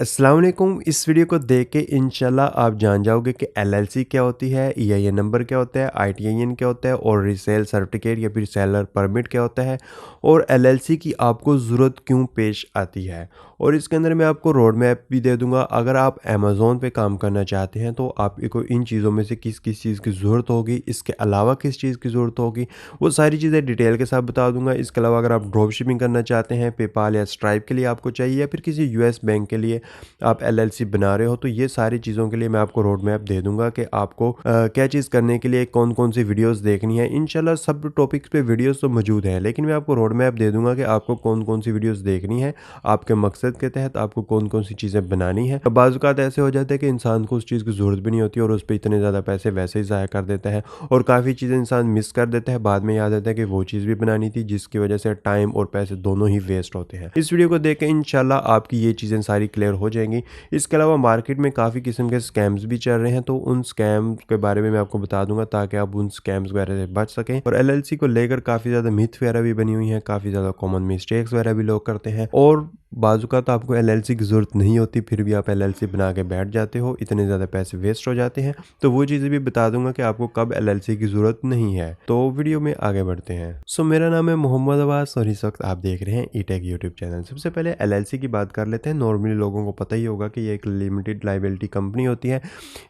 अस्सलाम वालेकुम। इस वीडियो को देख के इंशाल्लाह आप जान जाओगे कि एलएलसी क्या होती है, ईआईएन नंबर क्या होता है, आईटीआईएन क्या होता है और रीसेल सर्टिफिकेट या फिर सेलर परमिट क्या होता है और एलएलसी की आपको ज़रूरत क्यों पेश आती है। और इसके अंदर मैं आपको रोड मैप भी दे दूंगा। अगर आप अमेज़ोन पे काम करना चाहते हैं तो आपको इन चीज़ों में से किस किस चीज़ की ज़रूरत होगी, इसके अलावा किस चीज़ की ज़रूरत होगी, वो सारी चीज़ें डिटेल के साथ बता दूंगा। इसके अलावा अगर आप ड्रॉप शिपिंग करना चाहते हैं, पेपाल या स्ट्राइप के लिए आपको चाहिए या फिर किसी यूएस बैंक के लिए आप एलएलसी बना रहे हो, तो ये सारी चीज़ों के लिए मैं आपको रोड मैप दे दूंगा कि आपको क्या चीज़ करने के लिए कौन कौन सी वीडियोस देखनी है। इंशाल्लाह सब टॉपिक्स पे वीडियोस तो मौजूद है, लेकिन मैं आपको रोड मैप दे दूंगा कि आपको कौन कौन सी वीडियोस देखनी है, आपके मकसद के तहत आपको कौन कौन सी चीज़ें बनानी है। बाज़ औक़ात ऐसे हो जाते हैं कि इंसान को उस चीज़ की ज़रूरत भी नहीं होती और उस पर इतने ज़्यादा पैसे वैसे ही ज़ाया कर देता है और काफ़ी चीज़ें इंसान मिस कर देता है। बाद में याद आता है कि वो चीज़ भी बनानी थी, जिसकी वजह से टाइम और पैसे दोनों ही वेस्ट होते हैं। इस वीडियो को देख के इंशाल्लाह आपकी ये चीज़ें सारी क्लियर हो जाएंगी। इसके अलावा मार्केट में काफ़ी किस्म के स्कैम्स भी चल रहे हैं, तो उन स्कैम के बारे में मैं आपको बता दूंगा ताकि आप उन स्कैम्स वगैरह से बच सकें। और एलएलसी को लेकर काफ़ी ज़्यादा मिथ वगैरह भी बनी हुई हैं, काफ़ी ज़्यादा कॉमन मिस्टेक्स वगैरह भी लोग करते हैं और बाज़-औक़ात आपको एलएलसी की ज़रूरत नहीं होती, फिर भी आप एलएलसी बना के बैठ जाते हो, इतने ज़्यादा पैसे वेस्ट हो जाते हैं। तो वो चीज़ें भी बता दूंगा कि आपको कब एलएलसी की ज़रूरत नहीं है। तो वीडियो में आगे बढ़ते हैं। मेरा नाम है मोहम्मद अब्बास और इस वक्त आप देख रहे हैं ई-टेक यूट्यूब चैनल। सबसे पहले एलएलसी की बात कर लेते हैं। नॉर्मली लोगों को पता ही होगा कि ये एक लिमिटेड लायबिलिटी कंपनी होती है।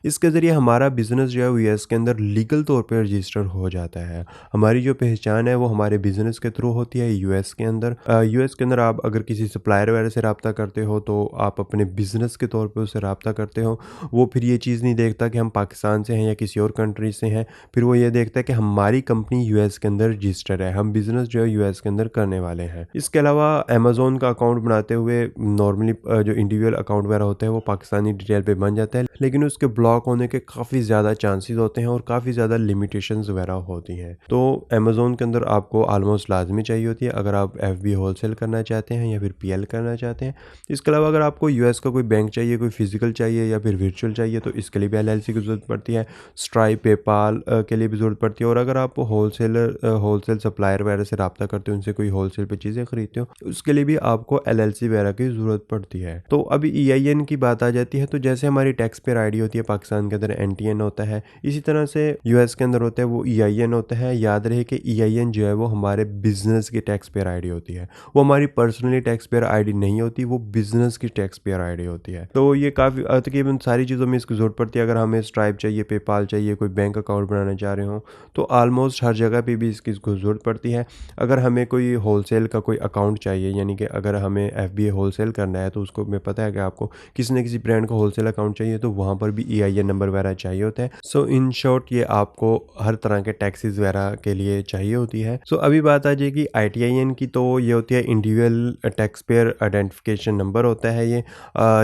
इसके ज़रिए हमारा बिज़नेस जो है यूएस के अंदर लीगल तौर पर रजिस्टर हो जाता है। हमारी जो पहचान है वो हमारे बिज़नेस के थ्रू होती है यूएस के अंदर। यूएस के अंदर आप अगर किसी सप्लायर वगैरह से रब्ता करते हो तो आप अपने बिज़नेस के तौर पे उससे रब्ता करते हो। वो फिर ये चीज़ नहीं देखता कि हम पाकिस्तान से हैं या किसी और कंट्री से हैं, फिर वो ये देखता है कि हमारी कंपनी यूएस के अंदर रजिस्टर्ड है, हम बिज़नेस जो है यूएस के अंदर करने वाले हैं। इसके अलावा अमेज़न का अकाउंट बनाते हुए नॉर्मली जो इंडिविजुअल अकाउंट वगैरह होते हैं वो पाकिस्तानी डिटेल पे बन जाता है, लेकिन उसके ब्लॉक होने के काफ़ी ज़्यादा चांसेस होते हैं और काफ़ी ज़्यादा लिमिटेशंस वगैरह होती हैं। तो अमेज़न के अंदर आपको ऑलमोस्ट लाजमी चाहिए होती है अगर आप एफबी होलसेल करना चाहते हैं या फिर पीएल करना चाहते हैं। इसके अलावा अगर आपको यूएस का कोई बैंक चाहिए, कोई फिजिकल चाहिए या फिर वर्चुअल चाहिए, तो इसके लिए भी एलएलसी की ज़रूरत पड़ती है। स्ट्राइप, पेपाल के लिए भी ज़रूरत पड़ती है। और अगर आप होलसेल सप्लायर वगैरह से रब्ता करते हो, उनसे कोई होलसेल पे चीज़ें खरीदते हो, उसके लिए भी आपको एलएलसी वगैरह की ज़रूरत पड़ती है। तो अभी ईआईएन की बात आ जाती है। तो जैसे हमारी टैक्स पेयर आईडी होती है पाकिस्तान के अंदर एनटीएन होता है, इसी तरह से यूएस के अंदर होता है वो ईआईएन होता है। याद रहे कि ईआईएन जो है वो हमारे बिजनेस की टैक्स पेयर आईडी होती है, वो हमारी पर्सनली टैक्स पेयर आईडी नहीं होती, वो बिजनेस की टैक्स पेयर आईडी होती है। तो ये काफ़ी तकरीबन सारी चीज़ों में इसकी ज़रूरत पड़ती है। अगर हमें स्ट्राइप चाहिए, पेपाल चाहिए, कोई बैंक अकाउंट बनाना चाह रहे हो, तो ऑलमोस्ट हर जगह पे भी इसकी ज़रूरत पड़ती है। अगर हमें कोई होलसेल का कोई अकाउंट चाहिए, यानी कि अगर हमें एफबीए होलसेल करना है, तो उसको मैं पता है कि आपको किसी न किसी ब्रांड का होलसेल अकाउंट चाहिए, तो वहाँ पर भी ईआईएन नंबर वगैरह चाहिए होता है। सो इन शॉर्ट ये आपको हर तरह के टैक्सेस वगैरह के लिए चाहिए होती है। सो अभी बात आ जाएगी आईटीआईएन की, तो ये होती है individual tax payer identification number होता है ये।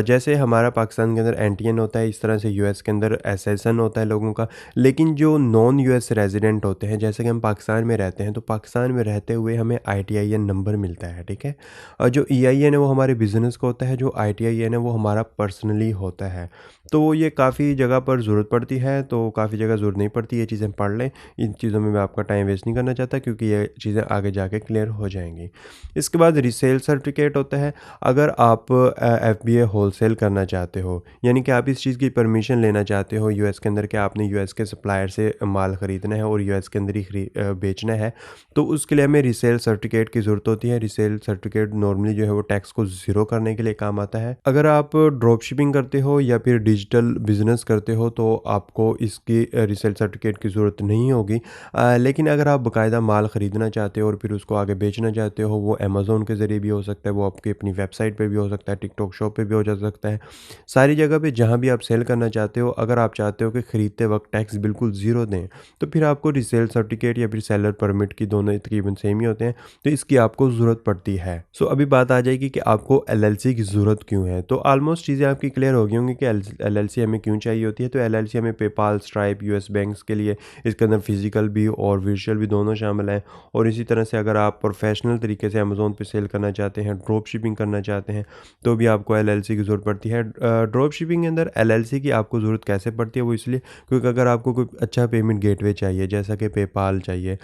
जैसे हमारा पाकिस्तान के अंदर एनटीएन होता है, इस तरह से यूएस के अंदर एसएसएन होता है लोगों का। लेकिन जो नॉन यूएस रेजिडेंट होते हैं, जैसे कि हम पाकिस्तान में रहते हैं, तो पाकिस्तान में रहते हुए हमें आईटीआईएन नंबर मिलता है, ठीक है। और जो ईआईएन है वो हमारे बिजनेस का होता है, जो आईटीआईएन है वो हमारा पर्सनली होता है। तो ये काफ़ी जगह पर ज़रूरत पड़ती है, तो काफ़ी जगह ज़रूरत नहीं पड़ती। ये चीज़ें पढ़ लें, इन चीज़ों में मैं आपका टाइम वेस्ट नहीं करना चाहता क्योंकि ये चीज़ें आगे जाके क्लियर हो जाएंगी। इसके बाद रीसेल सर्टिफिकेट होता है। अगर आप एफबीए होलसेल करना चाहते हो, यानी कि आप इस चीज़ की परमिशन लेना चाहते हो यूएस के अंदर कि आपने यूएस के सप्लायर से माल ख़रीदना है और यूएस के अंदर ही बेचना है, तो उसके लिए हमें रीसेल सर्टिफिकेट की ज़रूरत होती है। रीसेल सर्टिफिकेट नॉर्मली जो है वो टैक्स को ज़ीरो करने के लिए काम आता है। अगर आप ड्रॉप शिपिंग करते हो या फिर डिजिटल बिजनेस करते हो, तो आपको इसकी रीसेल सर्टिफिकेट की ज़रूरत नहीं होगी। लेकिन अगर आप बाकायदा माल ख़रीदना चाहते हो और फिर उसको आगे बेचना चाहते हो, वो अमेज़न के ज़रिए भी हो सकता है, वो आपकी अपनी वेबसाइट पे भी हो सकता है, टिकटॉक शॉप पे भी हो जा सकता है। सारी जगह पे जहाँ भी आप सेल करना चाहते हो, अगर आप चाहते हो कि ख़रीदते वक्त टैक्स बिल्कुल ज़ीरो दें, तो फिर आपको रीसेल सर्टिफिकेट या फिर सेलर परमिट की दोनों तकरीबन सेम ही होते हैं, तो इसकी आपको ज़रूरत पड़ती है। सो अभी बात आ जाएगी कि आपको एलएलसी की ज़रूरत क्यों है। तो ऑलमोस्ट चीज़ें आपकी क्लियर हो गई होंगी कि एलएलसी हमें क्यों चाहिए होती है। तो एलएलसी हमें पेपाल, स्ट्राइप, यूएस बैंक्स के लिए, इसके अंदर फिजिकल भी और वर्चुअल भी दोनों शामिल हैं। और इसी तरह से अगर आप प्रोफेशनल तरीके से अमेज़न पे सेल करना चाहते हैं, ड्रॉप शिपिंग करना चाहते हैं, तो भी आपको एलएलसी की ज़रूरत पड़ती है। ड्रॉप शिपिंग के अंदर एलएलसी की आपको ज़रूरत कैसे पड़ती है, वो इसलिए क्योंकि अगर आपको कोई अच्छा पेमेंट गेटवे चाहिए, जैसा कि पेपाल चाहिए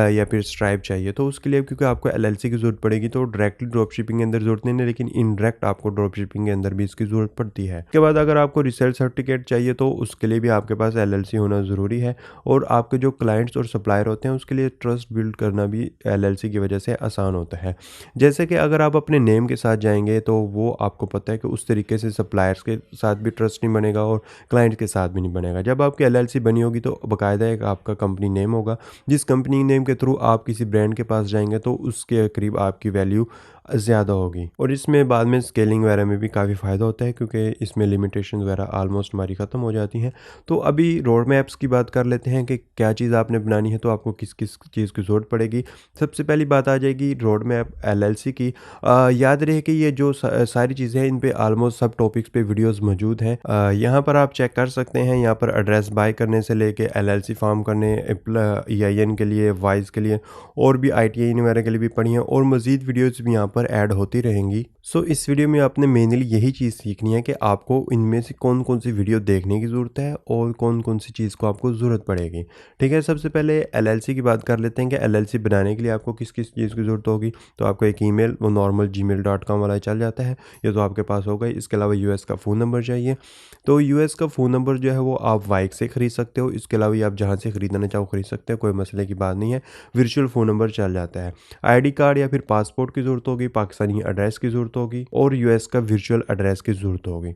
या फिर स्ट्राइप चाहिए, तो उसके लिए क्योंकि आपको एलएलसी की ज़रूरत पड़ेगी, तो डायरेक्टली ड्रॉप शिपिंग के अंदर ज़रूरत नहीं है, लेकिन इनडायरेक्ट आपको ड्रॉप शिपिंग के अंदर भी इसकी ज़रूरत पड़ती है। इसके बाद अगर आपको रीसेल सर्टिफिकेट चाहिए तो उसके लिए भी आपके पास LLC होना ज़रूरी है, और आपके जो क्लाइंट्स और सप्लायर होते हैं उसके लिए ट्रस्ट बिल्ड करना भी LLC की वजह से आसान होता है। जैसे कि अगर आप अपने नेम के साथ जाएँगे तो वो आपको पता है कि उस तरीके से सप्लायर्स के साथ भी ट्रस्ट नहीं बनेगा और क्लाइंट के साथ भी नहीं बनेगा। जब आपकी LLC बनी होगी तो बाकायदा एक आपका कंपनी नेम होगा, जिस कंपनी नेम के थ्रू आप किसी ब्रांड के पास जाएँगे तो उसके करीब आपकी वैल्यू ज़्यादा होगी, और इसमें बाद में स्केलिंग वगैरह में भी काफ़ी फ़ायदा होता है, क्योंकि इसमें लिमिटेशन वगैरह ऑलमोस्ट हमारी ख़त्म हो जाती हैं। तो अभी रोड मैप्स की बात कर लेते हैं कि क्या चीज़ आपने बनानी है तो आपको किस किस चीज़ की ज़रूरत पड़ेगी। सबसे पहली बात आ जाएगी रोड मैप LLC की। याद रहे कि ये जो सारी चीज़ें हैं इन पे ऑलमोस्ट सब टॉपिक्स पे वीडियोस मौजूद हैं। यहाँ पर आप चेक कर सकते हैं। यहाँ पर एड्रेस बाय करने से लेके LLC फॉर्म करने, EIN के लिए, वाइज के लिए, और भी ITIN वगैरह के लिए भी पढ़ी हैं, और मज़ीद वीडियोज़ भी यहाँ पर ऐड होती रहेंगी। सो इस वीडियो में आपने मेनली यही चीज़ सीखनी है कि आपको इनमें से कौन कौन सी वीडियो देखने की ज़रूरत है और कौन कौन सी चीज़ को आपको ज़रूरत पड़ेगी। ठीक है, सबसे पहले LLC की बात कर लेते हैं कि LLC बनाने के लिए आपको किस किस चीज़ की ज़रूरत होगी। तो आपको एक ईमेल, वो नॉर्मल gmail.com वाला चल जाता है, ये तो आपके पास होगा। इसके अलावा US का फ़ोन नंबर चाहिए। तो US का फ़ोन नंबर जो है वो आप वाइक से ख़रीद सकते हो। इसके अलावा आप जहाँ से ख़रीदना चाहो ख़रीद सकते हो, कोई मसले की बात नहीं है। वर्चुअल फ़ोन नंबर चल जाता है। ID कार्ड या फिर पासपोर्ट की ज़रूरत होगी, पाकिस्तानी एड्रेस की ज़रूरत होगी, और US का वर्चुअल एड्रेस की ज़रूरत होगी।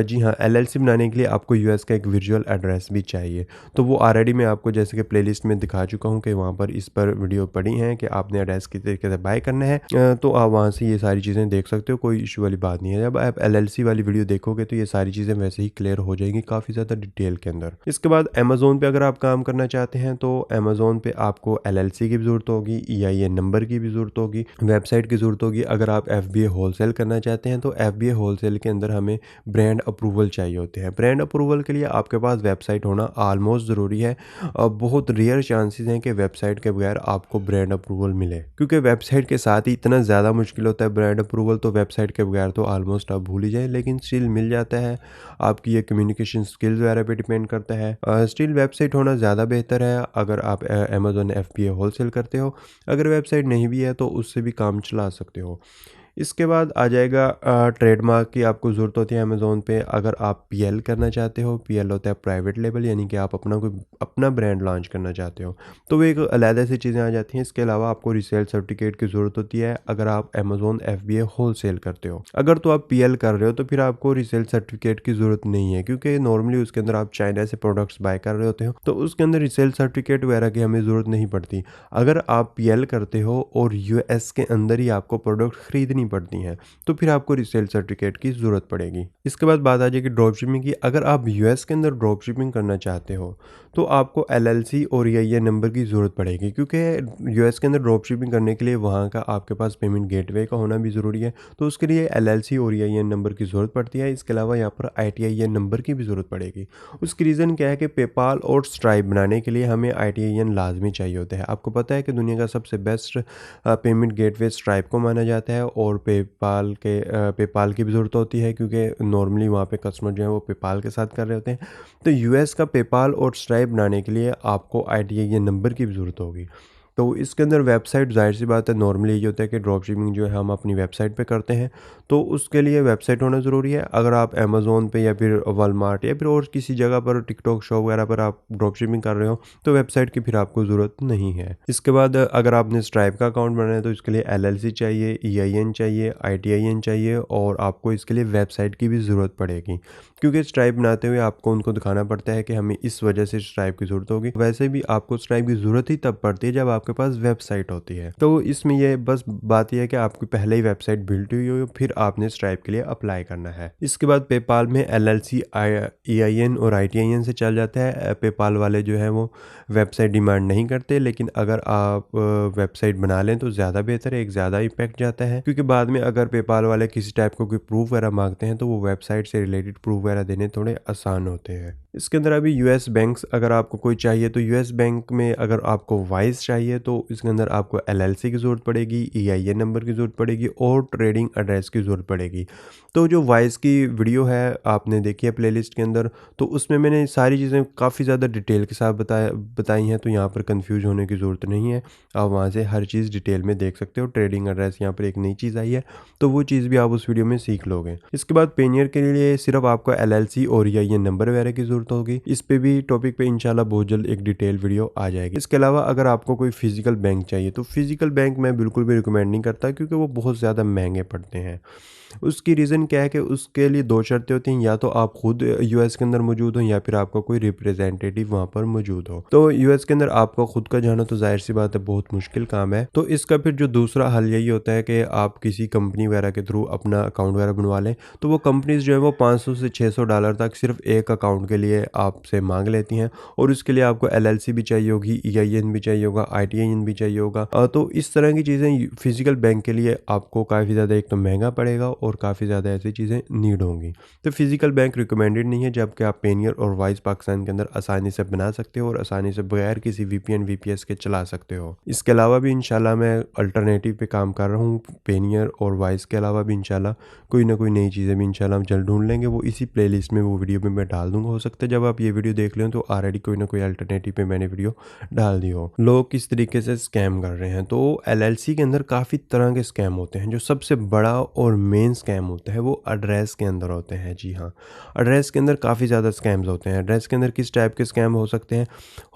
जी हाँ, LLC बनाने के लिए आपको US का एक वर्चुअल एड्रेस भी चाहिए। तो वो ऑलरेडी मैं आपको जैसे कि प्लेलिस्ट में दिखा चुका हूँ कि वहाँ पर इस पर वीडियो पड़ी हैं कि आपने एड्रेस किस तरीके से बाय करना है। तो आप वहाँ से ये सारी चीज़ें देख सकते हो, कोई इशू वाली बात नहीं है। जब आप LLC वाली वीडियो देखोगे तो ये सारी चीज़ें वैसे ही क्लियर हो जाएंगी काफ़ी ज़्यादा डिटेल के अंदर। इसके बाद अमेज़ोन पे अगर आप काम करना चाहते हैं तो अमेज़ोन पे आपको LLC की भी ज़रूरत होगी, EIN नंबर की भी ज़रूरत होगी, वेबसाइट की ज़रूरत होगी। अगर आप FBA होलसेल करना चाहते हैं तो FBA होलसेल के अंदर हमें ब्रांड अप्रूवल चाहिए होते हैं। ब्रांड अप्रूवल के लिए आपके पास वेबसाइट होना ऑलमोस्ट ज़रूरी है। बहुत रेयर चांसेस हैं कि वेबसाइट के बगैर आपको ब्रांड अप्रूवल मिले, क्योंकि वेबसाइट के साथ ही इतना ज़्यादा मुश्किल होता है ब्रांड अप्रूवल। तो वेबसाइट के बगैर तो ऑलमोस्ट आप भूल ही जाए, लेकिन स्टिल मिल जाता है। आपकी ये कम्युनिकेशन स्किल्स वगैरह पे डिपेंड करता है। स्टिल वेबसाइट होना ज़्यादा बेहतर है अगर आप अमेज़न FBA होलसेल करते हो। अगर वेबसाइट नहीं भी है तो उससे भी काम चला सकते हो। इसके बाद आ जाएगा ट्रेडमार्क की आपको ज़रूरत होती है अमेज़ोन पे। अगर आप PL करना चाहते हो, PL होता है प्राइवेट लेबल, यानी कि आप अपना ब्रांड लॉन्च करना चाहते हो, तो वो एक अलग से चीज़ें आ जाती हैं। इसके अलावा आपको रीसेल सर्टिफिकेट की ज़रूरत होती है अगर आप अमेज़ोन FBA होलसेल करते हो। अगर तो आप PL कर रहे हो तो फिर आपको रीसेल सर्टिफिकेट की ज़रूरत नहीं है, क्योंकि नॉर्मली उसके अंदर आप चाइना से प्रोडक्ट्स बाय कर रहे होते हो, तो उसके अंदर रीसेल सर्टिफिकेट वगैरह की हमें ज़रूरत नहीं पड़ती। अगर आप PL करते हो और US के अंदर ही आपको प्रोडक्ट खरीदनी पड़ती हैं तो फिर आपको रीसेल सर्टिफिकेट की ज़रूरत पड़ेगी। इसके बाद बात आ जाएगी ड्रॉप शिपिंग की। अगर आप US के अंदर ड्रॉप शिपिंग करना चाहते हो तो आपको LLC और EIN नंबर की ज़रूरत पड़ेगी, क्योंकि US के अंदर ड्रॉप शिपिंग करने के लिए वहाँ का आपके पास पेमेंट गेटवे का होना भी ज़रूरी है। तो उसके लिए LLC और EIN नंबर की ज़रूरत पड़ती है। इसके अलावा यहाँ पर ITIN नंबर की भी ज़रूरत पड़ेगी। उसकी रीज़न क्या है कि पेपाल और स्ट्राइप बनाने के लिए हमें ITIN लाजमी चाहिए होता है। आपको पता है कि दुनिया का सबसे बेस्ट पेमेंट गेटवे स्ट्राइप को माना जाता है, और पेपाल की भी ज़रूरत होती है, क्योंकि नॉर्मली वहाँ पे कस्टमर जो है वो पेपाल के साथ कर रहे होते हैं। तो US का पेपाल और स्ट्राइप बनाने के लिए आपको ITIN नंबर की भी ज़रूरत होगी। तो इसके अंदर वेबसाइट, ज़ाहिर सी बात है, नॉर्मली ये होता है कि ड्रॉप शिपिंग जो है हम अपनी वेबसाइट पे करते हैं, तो उसके लिए वेबसाइट होना ज़रूरी है। अगर आप अमेज़ोन पे या फिर वॉलमार्ट या फिर और किसी जगह पर टिकटॉक शॉप वगैरह पर आप ड्रॉप शिपिंग कर रहे हो तो वेबसाइट की फिर आपको ज़रूरत नहीं है। इसके बाद अगर आपने स्ट्राइप का अकाउंट बनाना है तो इसके लिए LLC चाहिए, EIN चाहिए, ITIN चाहिए, और आपको इसके लिए वेबसाइट की भी ज़रूरत पड़ेगी, क्योंकि स्ट्राइप बनाते हुए आपको उनको दिखाना पड़ता है कि हमें इस वजह से स्ट्राइप की ज़रूरत होगी। वैसे भी आपको स्ट्राइप की ज़रूरत ही तब पड़ती है जब आपके पास वेबसाइट होती है। तो इसमें ये बस बात यह है कि आपकी पहले ही वेबसाइट बिल्ड हुई हो, फिर आपने स्ट्राइप के लिए अप्लाई करना है। इसके बाद पेपाल में LLC, EIN और ITIN से चल जाता है। पेपाल वाले जो है वो वेबसाइट डिमांड नहीं करते, लेकिन अगर आप वेबसाइट बना लें तो ज़्यादा बेहतर है, एक ज़्यादा इम्पैक्ट जाता है, क्योंकि बाद में अगर पेपाल वाले किसी टाइप को कोई प्रूफ वगैरह मांगते हैं तो वो वेबसाइट से रिलेटेड प्रूफ वगैरह देने थोड़े आसान होते हैं। इसके अंदर अभी यूएस बैंक्स अगर आपको कोई चाहिए तो यूएस बैंक में अगर आपको वाइस चाहिए तो इसके अंदर आपको एलएलसी की ज़रूरत पड़ेगी, ईआईएन नंबर की ज़रूरत पड़ेगी और ट्रेडिंग एड्रेस की ज़रूरत पड़ेगी। तो जो वाइस की वीडियो है आपने देखी है प्लेलिस्ट के अंदर, तो उसमें मैंने सारी चीज़ें काफ़ी ज़्यादा डिटेल के साथ बताई हैं, तो यहाँ पर कन्फ्यूज़ होने की ज़रूरत नहीं है। आप वहाँ से हर चीज़ डिटेल में देख सकते हो। ट्रेडिंग एड्रेस यहाँ पर एक नई चीज़ आई है, तो वो चीज़ भी आप उस वीडियो में सीख लोगे। इसके बाद पेनियर के लिए सिर्फ आपको एलएलसी और ईआईएन नंबर वगैरह की ज़रूरत होगी। इस पे भी टॉपिक पे इंशाल्लाह बहुत जल्द एक डिटेल वीडियो आ जाएगी। इसके अलावा अगर आपको कोई फिजिकल बैंक चाहिए तो फिजिकल बैंक मैं बिल्कुल भी रिकमेंड नहीं करता, क्योंकि वो बहुत ज़्यादा महंगे पड़ते हैं। उसकी रीज़न क्या है कि उसके लिए 2 शर्तें होती हैं, या तो आप खुद यूएस के अंदर मौजूद हो या फिर आपका कोई रिप्रेजेंटेटिव वहाँ पर मौजूद हो। तो यूएस के अंदर आपका खुद का जाना तो ज़ाहिर-सी बात है बहुत मुश्किल काम है। तो इसका फिर जो दूसरा हल यही होता है कि आप किसी कंपनी वगैरह के थ्रू अपना अकाउंट वगैरह बनवा लें। तो वो कंपनीज़ जो है वो $500 से $600 तक सिर्फ एक अकाउंट के लिए आपसे माँग लेती हैं, और उसके लिए आपको एलएलसी भी चाहिए होगी, ईआईएन भी चाहिए होगा, आईटीआईएन भी चाहिए होगा। तो इस तरह की चीज़ें फिजिकल बैंक के लिए आपको काफ़ी ज़्यादा एक तो महँगा पड़ेगा और काफ़ी ज़्यादा ऐसी चीज़ें नीड होंगी। तो फिजिकल बैंक रिकमेंडेड नहीं है, जबकि आप पेनियर और वाइस पाकिस्तान के अंदर आसानी से बना सकते हो और आसानी से बगैर किसी वीपीएन वीपीएस के चला सकते हो। इसके अलावा भी इंशाल्लाह मैं अल्टरनेटिव पे काम कर रहा हूँ। पेनियर और वाइस के अलावा भी इंशाल्लाह कोई ना कोई नई चीज़ें भी इंशाल्लाह हम जल्द ढूँढ लेंगे। वो इसी प्लेलिस्ट में वो वीडियो भी मैं डाल दूँगा। हो सकता है जब आप ये वीडियो देख लें तो ऑलरेडी कोई ना कोई अल्टरनेटिव पे मैंने वीडियो डाल दी हो। लोग किस तरीके से स्कैम कर रहे हैं, तो एलएलसी के अंदर काफ़ी तरह के स्कैम होते हैं। जो सबसे बड़ा और मेन स्कैम होता है वो एड्रेस के अंदर होते हैं। जी हाँ, एड्रेस के अंदर काफ़ी ज़्यादा स्कैम्स होते हैं। एड्रेस के अंदर किस टाइप के स्कैम हो सकते हैं?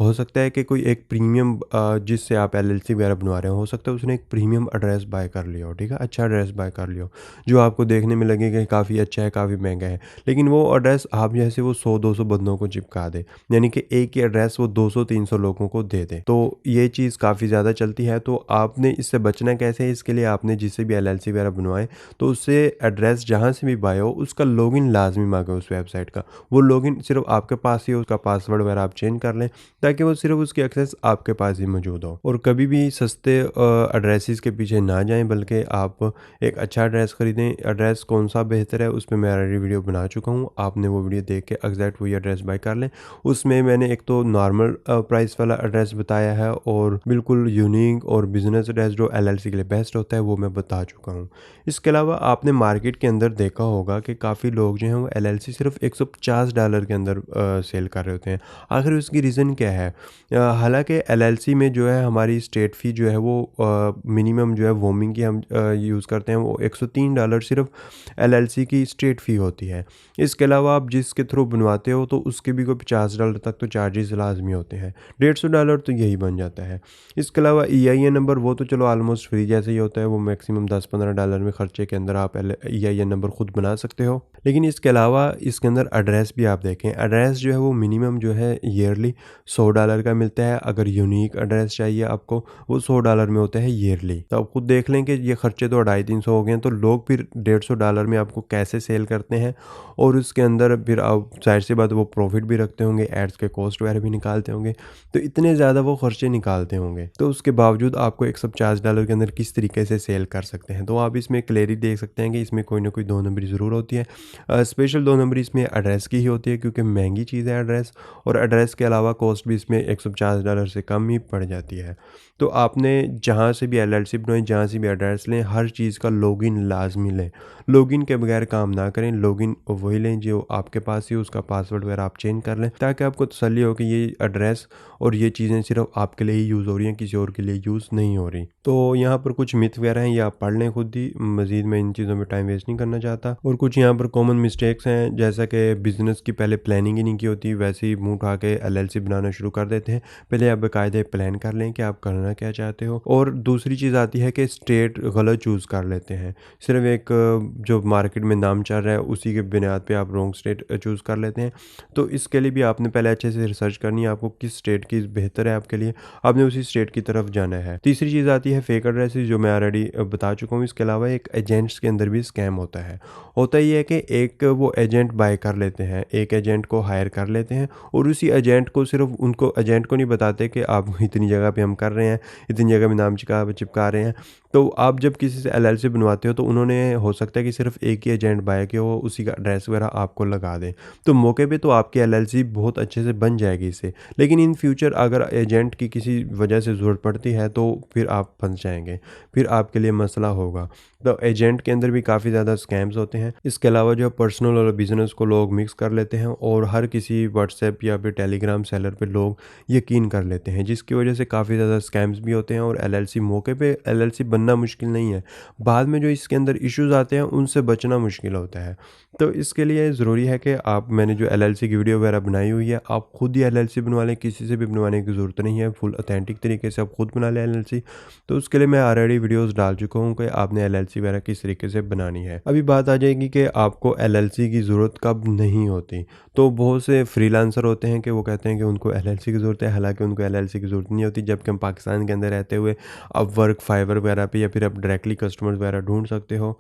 हो सकता है कि कोई एक प्रीमियम जिससे आप एलएलसी वगैरह बनवा रहे हो सकता है उसने एक प्रीमियम एड्रेस बाय कर लिया हो, ठीक है? अच्छा एड्रेस बाय कर लिया हो, जो आपको देखने में लगेगा कि काफ़ी अच्छा है, काफ़ी महँगा है। लेकिन वो एड्रेस आप जैसे वो 100-200 बंदों को चिपका दे, यानी कि एक ही एड्रेस वो 200-300 लोगों को दे दे। तो ये चीज़ काफ़ी ज़्यादा चलती है। तो आपने इससे बचना कैसे है? इसके लिए आपने जिससे भी एलएलसी वगैरह बनवाएँ तो उससे एड्रेस जहाँ से भी बाय हो उसका लॉगिन लाज़मी माँगे उस वेबसाइट का। वो लॉगिन सिर्फ़ आपके पास ही हो, उसका पासवर्ड वगैरह आप चेंज कर लें, ताकि वो सिर्फ़ उसकी एक्सेस आपके पास ही मौजूद हो। और कभी भी सस्ते एड्रेसेस के पीछे ना जाएँ, बल्कि आप एक अच्छा एड्रेस खरीदें। एड्रेस कौन-सा बेहतर है उस पे मैं ऑलरेडी वीडियो बना चुका हूँ। आपने वो वीडियो देख के एग्ज़ैक्ट वही एड्रेस बाय कर लें। उसमें मैंने एक तो नॉर्मल प्राइस वाला एड्रेस बताया है, और बिल्कुल यूनिक और बिज़नेस एड्रेस जो एलएलसी के लिए बेस्ट होता है वो मैं बता चुका हूँ। इसके अलावा आपने मार्केट के अंदर देखा होगा कि काफ़ी लोग जो हैं वो एलएलसी सिर्फ $150 के अंदर सेल कर रहे होते हैं। आखिर उसकी रीज़न क्या है? हालांकि एलएलसी में जो है हमारी स्टेट फ़ी जो है वो मिनिमम जो है वोमिंग की हम यूज़ करते हैं, वो $103 सिर्फ एलएलसी की स्टेट फ़ी होती है। इसके अलावा आप जिसके थ्रू बनवाते हो तो उसके भी कोई $50 तक तो चार्जेस लाजमी होते हैं। $150 तो यही बन जाता है। इसके अलावा ईआईएन नंबर वो तो चलो ऑलमोस्ट फ्री जैसे ही होता है, वो मैक्सिमम $10-15 में खर्चे के अंदर आप ईआईएन नंबर खुद बना सकते हो। लेकिन इसके अलावा इसके अंदर एड्रेस भी आप देखें, एड्रेस जो है वो मिनिमम जो है ईयरली $100 का मिलता है। अगर यूनिक एड्रेस चाहिए आपको वो $100 में होता है ईयरली। तो आप खुद देख लें कि ये खर्चे तो 250-300 हो गए हैं, तो लोग फिर $150 में आपको कैसे सेल करते हैं, और उसके अंदर फिर आप ज़ाहिर सी बात है वो प्रॉफिट भी रखते होंगे, एड्स के कॉस्ट वगैरह भी निकालते होंगे, तो इतने ज़्यादा वो खर्चे निकालते होंगे। तो उसके बावजूद आपको $150 के अंदर किस तरीके से सेल कर सकते हैं। तो आप इसमें क्लियरली देख सकते हैं कि इसमें कोई ना कोई 2 नंबरी ज़रूर होती है। स्पेशल 2 नंबरी इसमें एड्रेस की ही होती है, क्योंकि महंगी चीज़ है एड्रेस, और एड्रेस के अलावा कॉस्ट भी इसमें $150 से कम ही पड़ जाती है। तो आपने जहाँ से भी एलएलसी बनवाई, जहाँ से भी एड्रेस लें, हर चीज़ का लॉगिन लाजमी लें। लॉगिन के बगैर काम ना करें। लॉगिन वही लें जो आपके पास ही, उसका पासवर्ड वगैरह आप चेंज कर लें, ताकि आपको तसल्ली हो कि ये एड्रेस और ये चीज़ें सिर्फ आपके लिए ही यूज़ हो रही हैं, किसी और के लिए यूज़ नहीं हो रही। तो यहाँ पर कुछ मिथ वगैरह हैं, ये आप पढ़ लें खुद ही। मज़ीद मैं इन चीज़ों में टाइम वेस्ट नहीं करना चाहता। और कुछ यहाँ पर कॉमन मिस्टेक्स हैं, जैसा कि बिज़नेस की पहले प्लानिंग ही नहीं की होती, वैसे ही मुँह उठा के एलएलसी बनाना शुरू कर देते हैं। पहले आप बाकायदे प्लान कर लें कि आप करना क्या चाहते हो। और दूसरी चीज़ आती है कि स्टेट गलत चूज़ कर लेते हैं। सिर्फ एक जो मार्केट में नाम चल रहा है उसी के बुनियाद पे आप रॉन्ग स्टेट चूज़ कर लेते हैं। तो इसके लिए भी आपने पहले अच्छे से रिसर्च करनी है, आपको किस स्टेट की बेहतर है आपके लिए, आपने उसी स्टेट की तरफ जाना है। तीसरी चीज़ आती है फेक एड्रेसेस, जो मैं ऑलरेडी बता चुका हूँ। इसके अलावा एक एजेंट्स के अंदर भी स्कैम होता है। होता ये है कि एक वो एजेंट बाय कर लेते हैं, एक एजेंट को हायर कर लेते हैं, और उसी एजेंट को सिर्फ उनको एजेंट को नहीं बताते कि आप इतनी जगह पे हम कर रहे हैं, इतनी जगह में नाम चिपका रहे हैं। तो आप जब किसी से एलएलसी बनवाते हो तो उन्होंने हो सकता है कि सिर्फ एक ही एजेंट बाय किया हो, उसी का एड्रेस वगैरह आपको लगा दें। तो मौके पे तो आपकी एलएलसी बहुत अच्छे से बन जाएगी इससे। लेकिन इन फ्यूचर अगर एजेंट की किसी वजह से ज़रूरत पड़ती है तो फिर आप फँस जाएँगे, फिर आपके लिए मसला होगा। तो एजेंट के अंदर भी काफ़ी ज़्यादा स्कैम्स होते हैं। इसके अलावा जो पर्सनल और बिज़नेस को लोग मिक्स कर लेते हैं और हर किसी व्हाट्सएप या फिर टेलीग्राम सेलर पे लोग यकीन कर लेते हैं, जिसकी वजह से काफ़ी ज़्यादा स्कैम्स भी होते हैं और एलएलसी मौके पे एलएलसी बनना मुश्किल नहीं है। बाद में जो इसके अंदर इश्यूज़ आते हैं उनसे बचना मुश्किल होता है। तो इसके लिए ज़रूरी है कि आप मैंने जो एलएलसी की वीडियो वगैरह बनाई हुई है, आप खुद ही एलएलसी बनवा लें, किसी से भी बनवाने की ज़रूरत नहीं है। फुल ऑथेंटिक तरीके से आप खुद बना लें एलएलसी। तो उसके लिए मैं ऑलरेडी वीडियोज़ डाल चुका हूँ कि आपने एलएलसी वगैरह किस तरीके से बनानी है। अभी बात आ जाएगी कि आपको एलएलसी की ज़रूरत कब नहीं होती। तो बहुत से फ्रीलांसर होते हैं कि वो कहते हैं कि उनको एलएलसी की ज़रूरत है, हालाँकि उनको एलएलसी की ज़रूरत नहीं होती। जबकि हम पाकिस्तान के अंदर रहते हुए अपवर्क, फाइवर वगैरह पे या फिर आप डायरेक्टली कस्टमर्स वगैरह ढूँढ सकते हो।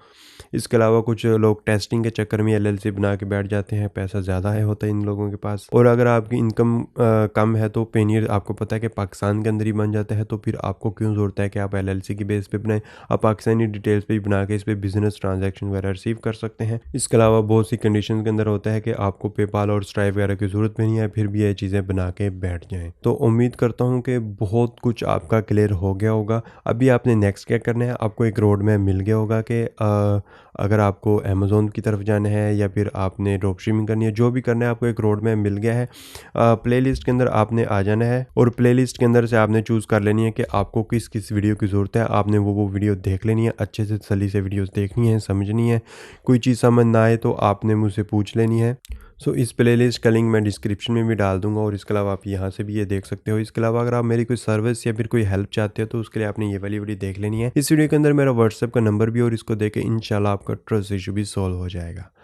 इसके अलावा कुछ लोग टेस्टिंग के चक्कर में एलएलसी बना के बैठ जाते हैं, पैसा ज़्यादा है होता है इन लोगों के पास। और अगर आपकी इनकम कम है तो पेनियर आपको पता है कि पाकिस्तान के अंदर ही बन जाता है, तो फिर आपको क्यों ज़रूरत है कि आप एलएलसी की बेस पे बनाएँ। आप पाकिस्तानी डिटेल्स पे ही बना के इस पे बिज़नेस ट्रांजैक्शन वगैरह रिसीव कर सकते हैं। इसके अलावा बहुत सी कंडीशंस के अंदर होता है कि आपको पेपाल और स्ट्राइप वगैरह की ज़रूरत भी नहीं है, फिर भी ये चीज़ें बना के बैठ जाएँ। तो उम्मीद करता हूँ कि बहुत कुछ आपका क्लियर हो गया होगा। अभी आपने नेक्स्ट क्या करना है, आपको एक रोड मैप मिल गया होगा कि अगर आपको अमेज़न की तरफ जाना है या फिर आपने ड्रॉप शिपिंग करनी है, जो भी करना है आपको एक रोड मैप मिल गया है। प्लेलिस्ट के अंदर आपने आ जाना है और प्लेलिस्ट के अंदर से आपने चूज़ कर लेनी है कि आपको किस-किस वीडियो की ज़रूरत है। आपने वो वीडियो देख लेनी है, अच्छे से तसल्ली से वीडियोज़ देखनी है, समझनी है। कोई चीज़ समझ ना आए तो आपने मुझसे पूछ लेनी है। इस प्लेलिस्ट का लिंक मैं डिस्क्रिप्शन में भी डाल दूँगा और इसके अलावा आप यहाँ से भी ये देख सकते हो। इसके अलावा अगर आप मेरी कोई सर्विस या फिर कोई हेल्प चाहते हो तो उसके लिए आपने ये वाली वीडियो देख लेनी है। इस वीडियो के अंदर मेरा व्हाट्सएप का नंबर भी और इसको देख के इंशाल्लाह आपका ट्रस्ट इश्यू भी सॉल्व हो जाएगा।